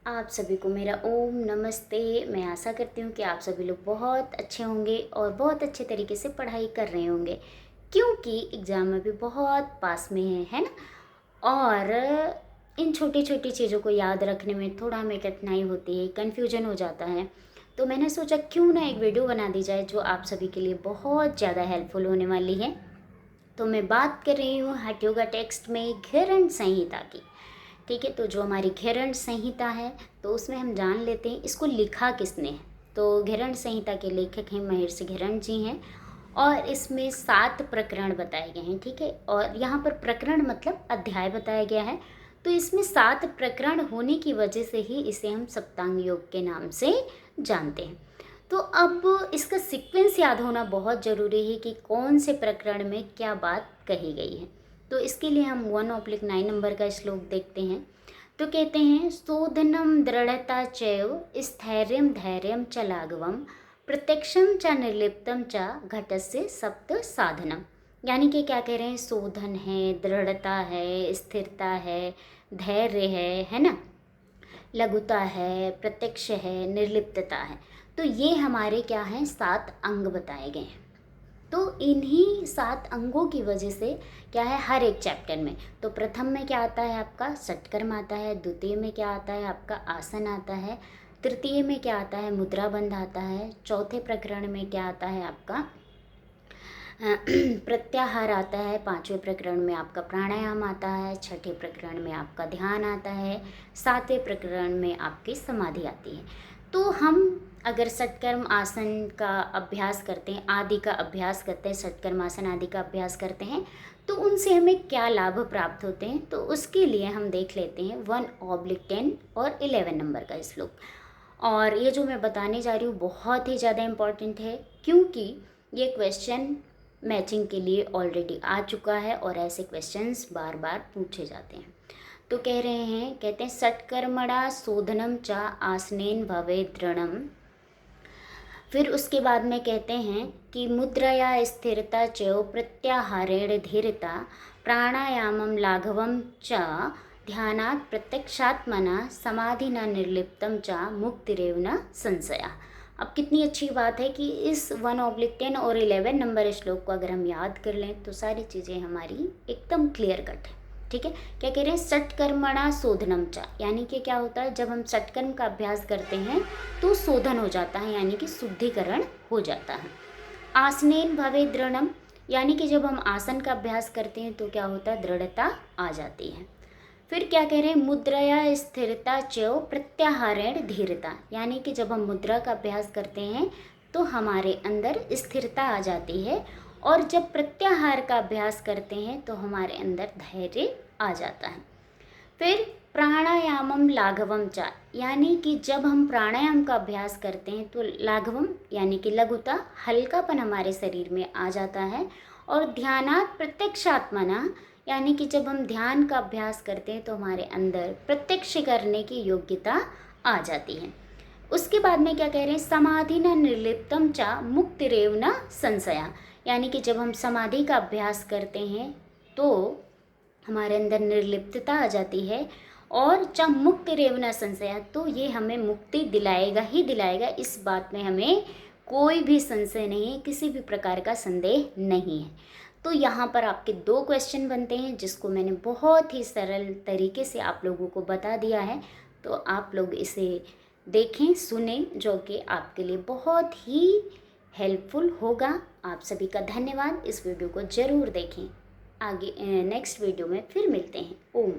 आप सभी को मेरा ओम नमस्ते। मैं आशा करती हूँ कि आप सभी लोग बहुत अच्छे होंगे और बहुत अच्छे तरीके से पढ़ाई कर रहे होंगे, क्योंकि एग्ज़ाम अभी बहुत पास में है ना। और इन छोटी छोटी चीज़ों को याद रखने में थोड़ा हमें कठिनाई होती है, कन्फ्यूजन हो जाता है। तो मैंने सोचा क्यों ना एक वीडियो बना दी जाए जो आप सभी के लिए बहुत ज़्यादा हेल्पफुल होने वाली है। तो मैं बात कर रही हूँ हठ योगा टेक्स्ट में घेरण संहिता की। ठीक है, तो जो हमारी घेरण संहिता है तो उसमें हम जान लेते हैं इसको लिखा किसने है। तो घेरण संहिता के लेखक हैं महर्षि घेरण जी हैं और इसमें 7 प्रकरण बताए गए हैं। ठीक है, और यहाँ पर प्रकरण मतलब अध्याय बताया गया है। तो इसमें 7 प्रकरण होने की वजह से ही इसे हम सप्तांग योग के नाम से जानते हैं। तो अब इसका सीक्वेंस याद होना बहुत ज़रूरी है कि कौन से प्रकरण में क्या बात कही गई है। तो इसके लिए हम 1/9 नंबर का श्लोक देखते हैं। तो कहते हैं शोधनम दृढ़ता चैव स्थैर्यम धैर्यम च लाघवम प्रत्यक्षम च निर्लिप्तम च घटस्य सप्त साधनम। यानी कि क्या कह रहे हैं, शोधन है, दृढ़ता है, स्थिरता है, धैर्य है ना, लघुता है, प्रत्यक्ष है, निर्लिप्तता है। तो ये हमारे क्या हैं, 7 अंग बताए गए हैं। तो इन्हीं 7 अंगों की वजह से क्या है हर एक चैप्टर में, तो प्रथम में क्या आता है आपका षटकर्म आता है, द्वितीय में क्या आता है आपका आसन आता है, तृतीय में क्या आता है मुद्रा बंध आता है, चौथे प्रकरण में क्या आता है आपका प्रत्याहार आता है, 5वें प्रकरण में आपका प्राणायाम आता है, 6ठे प्रकरण में आपका ध्यान आता है, 7वें प्रकरण में आपकी समाधि आती है। तो हम अगर षटकर्म आसन का अभ्यास करते हैं, आदि का अभ्यास करते हैं, षटकर्म आसन आदि का अभ्यास करते हैं, तो उनसे हमें क्या लाभ प्राप्त होते हैं, तो उसके लिए हम देख लेते हैं 1/10 और 11 नंबर का श्लोक। और ये जो मैं बताने जा रही हूँ बहुत ही ज़्यादा इम्पॉर्टेंट है, क्योंकि ये क्वेश्चन मैचिंग के लिए ऑलरेडी आ चुका है और ऐसे क्वेश्चंस बार बार पूछे जाते हैं। तो कह रहे हैं, कहते हैं षटकर्मणा शोधनम च आसनेन भवे दृढ़म। फिर उसके बाद में कहते हैं कि मुद्रया स्थिरता च प्रत्याहारेण धीरता प्राणायामम लाघवम च ध्यानात् प्रत्यक्षात्मना समाधिना निर्लिप्तम च मुक्तिरेव न संशया। अब कितनी अच्छी बात है कि इस 1/10 और 11 नंबर श्लोक को अगर हम याद कर लें तो सारी चीज़ें हमारी एकदम क्लियर कट है। ठीक है, क्या कह रहे हैं षटकर्मणा शोधनम च, यानी कि क्या होता है जब हम षटकर्म का अभ्यास करते हैं तो शोधन हो जाता है, यानी कि शुद्धिकरण हो जाता है। आसनेन भवे दृढ़म, यानी कि जब हम आसन का अभ्यास करते हैं तो क्या होता है, दृढ़ता आ जाती है। फिर क्या कह रहे हैं मुद्रया स्थिरता च प्रत्याहारेण धीरता, यानी कि जब हम मुद्रा का अभ्यास करते हैं तो हमारे अंदर स्थिरता आ जाती है, और जब प्रत्याहार का अभ्यास करते हैं तो हमारे अंदर धैर्य आ जाता है। फिर प्राणायामम लाघवम च, यानी कि जब हम प्राणायाम का अभ्यास करते हैं तो लाघवम यानी कि लघुता, हल्कापन हमारे शरीर में आ जाता है। और ध्यानात् प्रत्यक्षात्मना, यानी कि जब हम ध्यान का अभ्यास करते हैं तो हमारे अंदर प्रत्यक्ष करने की योग्यता आ जाती है। उसके बाद में क्या कह रहे हैं समाधि न निर्लिप्तम च मुक्तिरेव न संशया, यानी कि जब हम समाधि का अभ्यास करते हैं तो हमारे अंदर निर्लिप्तता आ जाती है, और च मुक्तिरेव न संशया, तो ये हमें मुक्ति दिलाएगा ही दिलाएगा, इस बात में हमें कोई भी संशय नहीं है, किसी भी प्रकार का संदेह नहीं है। तो यहाँ पर आपके 2 क्वेश्चन बनते हैं जिसको मैंने बहुत ही सरल तरीके से आप लोगों को बता दिया है। तो आप लोग इसे देखें, सुने, जो कि आपके लिए बहुत ही हेल्पफुल होगा। आप सभी का धन्यवाद। इस वीडियो को ज़रूर देखें। आगे नेक्स्ट वीडियो में फिर मिलते हैं। ओम।